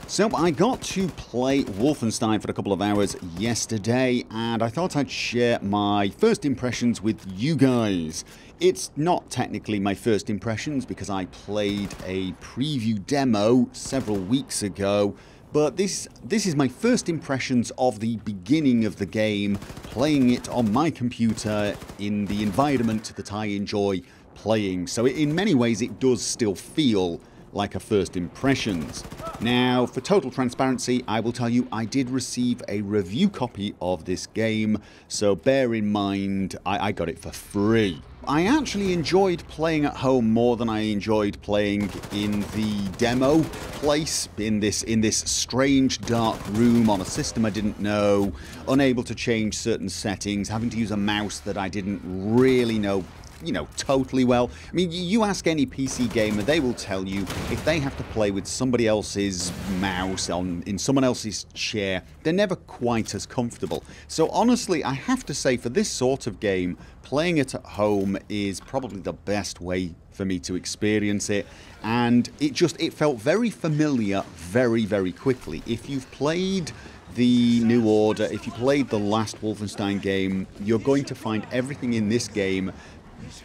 So I got to play Wolfenstein for a couple of hours yesterday, and I thought I'd share my first impressions with you guys. It's not technically my first impressions because I played a preview demo several weeks ago, but this is my first impressions of the beginning of the game, playing it on my computer in the environment that I enjoy playing. So in many ways it does still feel like a first impressions. Now, for total transparency, I will tell you I did receive a review copy of this game, so bear in mind I got it for free. I actually enjoyed playing at home more than I enjoyed playing in the demo place, in this strange dark room on a system I didn't know, unable to change certain settings, having to use a mouse that I didn't really know totally well. I mean, you ask any PC gamer, they will tell you if they have to play with somebody else's mouse in someone else's chair, they're never quite as comfortable. So honestly, I have to say for this sort of game, playing it at home is probably the best way for me to experience it, and it felt very familiar very, very quickly. If you've played the New Order, if you played the last Wolfenstein game, you're going to find everything in this game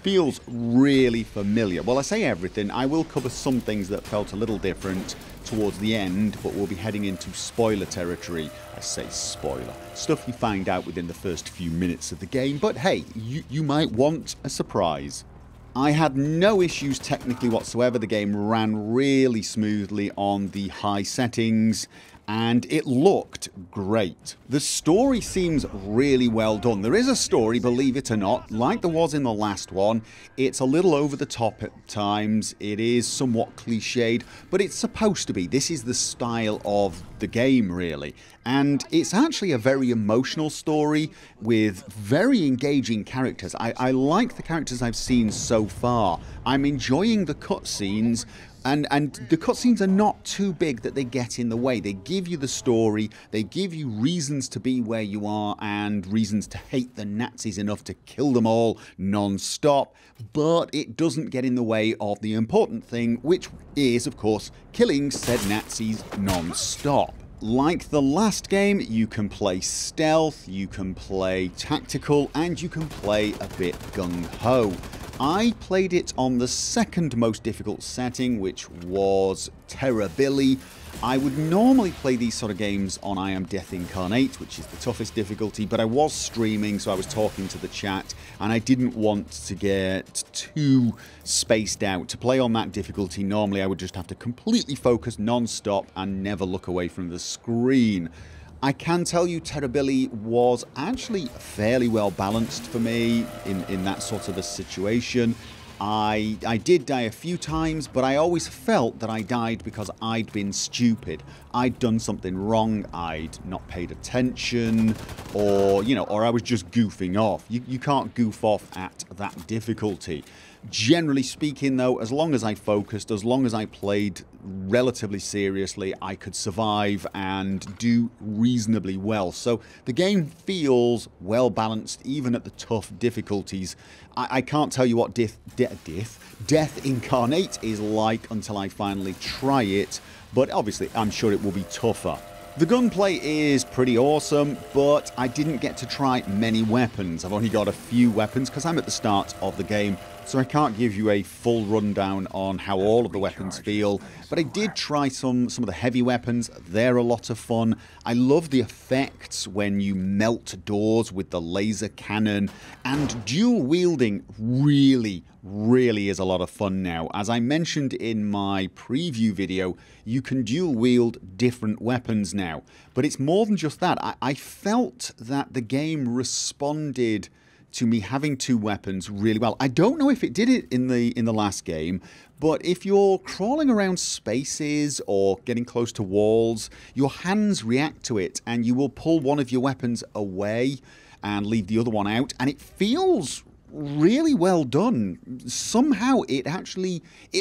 feels really familiar. Well, I say everything. I will cover some things that felt a little different towards the end, but we'll be heading into spoiler territory. I say spoiler. Stuff you find out within the first few minutes of the game, but hey, you might want a surprise. I had no issues technically whatsoever. The game ran really smoothly on the high settings, and it looked great. The story seems really well done. There is a story, believe it or not, like there was in the last one. It's a little over the top at times. It is somewhat cliched, but it's supposed to be. This is the style of the game, really. And it's actually a very emotional story with very engaging characters. I like the characters I've seen so far. I'm enjoying the cutscenes. And the cutscenes are not too big that they get in the way. They give you the story, they give you reasons to be where you are and reasons to hate the Nazis enough to kill them all non-stop, but it doesn't get in the way of the important thing, which is, of course, killing said Nazis non-stop. Like the last game, you can play stealth, you can play tactical, and you can play a bit gung-ho. I played it on the second most difficult setting, which was Terribility. I would normally play these sort of games on I Am Death Incarnate, which is the toughest difficulty, but I was streaming, so I was talking to the chat, and I didn't want to get too spaced out. To play on that difficulty, normally I would just have to completely focus non-stop and never look away from the screen. I can tell you Terribility was actually fairly well balanced for me in that sort of a situation. I did die a few times, but I always felt that I died because I'd been stupid. I'd done something wrong, I'd not paid attention, or I was just goofing off. You can't goof off at that difficulty. Generally speaking though, as long as I focused, as long as I played relatively seriously, I could survive and do reasonably well. So the game feels well balanced even at the tough difficulties. I can't tell you what Death Incarnate is like until I finally try it, but obviously I'm sure it will be tougher. The gunplay is pretty awesome, but I didn't get to try many weapons. I've only got a few weapons because I'm at the start of the game, so I can't give you a full rundown on how all of the weapons feel, but I did try some of the heavy weapons. They're a lot of fun. I love the effects when you melt doors with the laser cannon, and dual wielding really is a lot of fun now. As I mentioned in my preview video, you can dual wield different weapons now, but it's more than just that. I felt that the game responded to me having two weapons really well. I don't know if it did it in the last game, but if you're crawling around spaces or getting close to walls, your hands react to it and you will pull one of your weapons away and leave the other one out, and it feels really well done. Somehow it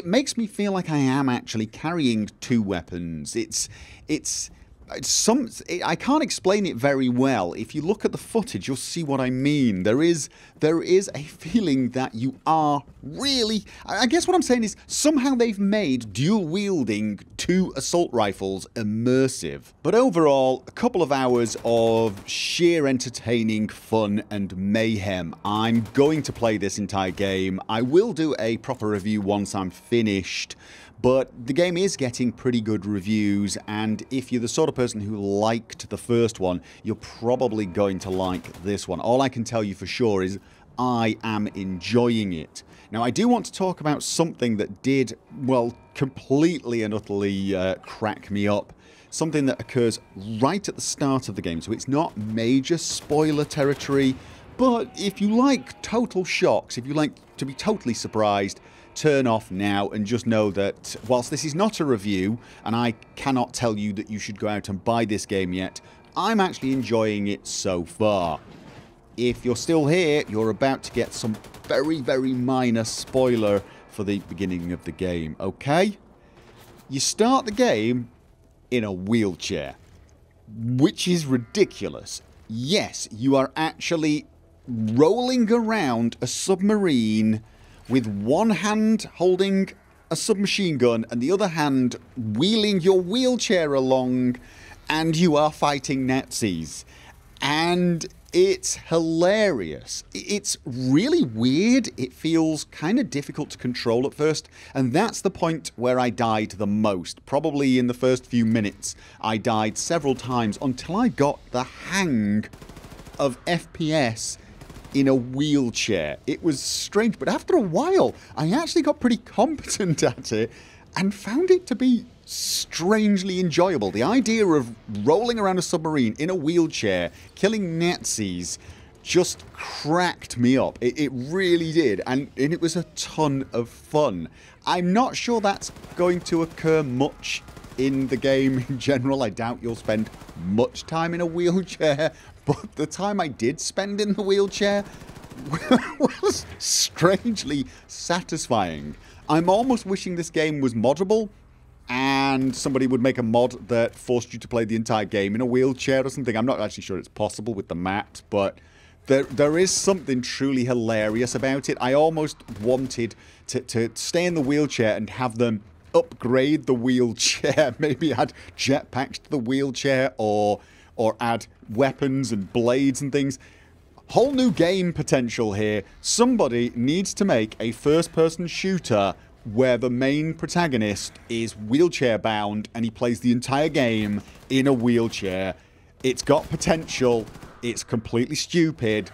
makes me feel like I am actually carrying two weapons. It's I can't explain it very well. If you look at the footage, you'll see what I mean. There is a feeling that you are really... I guess what I'm saying is somehow they've made dual-wielding 2 assault rifles immersive. But overall, a couple of hours of sheer entertaining fun and mayhem. I'm going to play this entire game. I will do a proper review once I'm finished. But the game is getting pretty good reviews, and if you're the sort of person who liked the first one, you're probably going to like this one. All I can tell you for sure is I am enjoying it. Now, I do want to talk about something that did, well, completely and utterly crack me up. Something that occurs right at the start of the game, so it's not major spoiler territory, but if you like total shocks, if you like to be totally surprised, turn off now and just know that whilst this is not a review and I cannot tell you that you should go out and buy this game yet, I'm actually enjoying it so far. If you're still here, you're about to get some very, very minor spoiler for the beginning of the game, okay? You start the game in a wheelchair, which is ridiculous. Yes, you are actually rolling around a submarine with one hand holding a submachine gun and the other hand wheeling your wheelchair along, and you are fighting Nazis. And it's hilarious. It's really weird. It feels kind of difficult to control at first, and that's the point where I died the most. Probably in the first few minutes I died several times until I got the hang of FPS in a wheelchair. It was strange, but after a while I actually got pretty competent at it and found it to be strangely enjoyable. The idea of rolling around a submarine in a wheelchair, killing Nazis, just cracked me up. It really did, and it was a ton of fun. I'm not sure that's going to occur much in the game in general. I doubt you'll spend much time in a wheelchair, but the time I did spend in the wheelchair was strangely satisfying. I'm almost wishing this game was moddable and somebody would make a mod that forced you to play the entire game in a wheelchair or something. I'm not actually sure it's possible with the maps, but there is something truly hilarious about it. I almost wanted to stay in the wheelchair and have them upgrade the wheelchair. Maybe add jetpacks to the wheelchair or add weapons and blades and things. Whole new game potential here. Somebody needs to make a first-person shooter where the main protagonist is wheelchair bound and he plays the entire game in a wheelchair. It's got potential, it's completely stupid,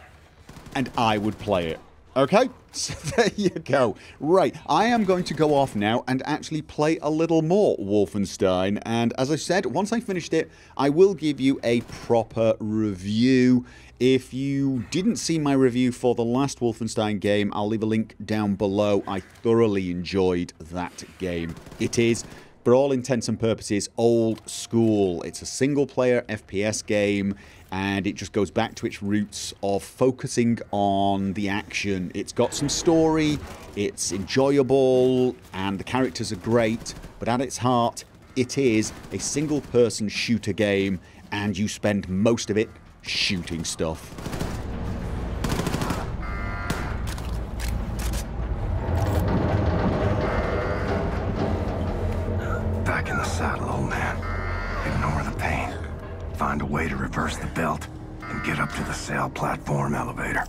and I would play it. Okay, so there you go. Right, I am going to go off now and actually play a little more Wolfenstein, and as I said, once I finished it, I will give you a proper review. If you didn't see my review for the last Wolfenstein game, I'll leave a link down below. I thoroughly enjoyed that game. It is, for all intents and purposes, old school. It's a single-player FPS game, and it just goes back to its roots of focusing on the action. It's got some story, it's enjoyable, and the characters are great, but at its heart, it is a single-person shooter game, and you spend most of it shooting stuff. Back in the saddle, old man. Ignore the pain. Find a way to reverse the belt and get up to the sail platform elevator.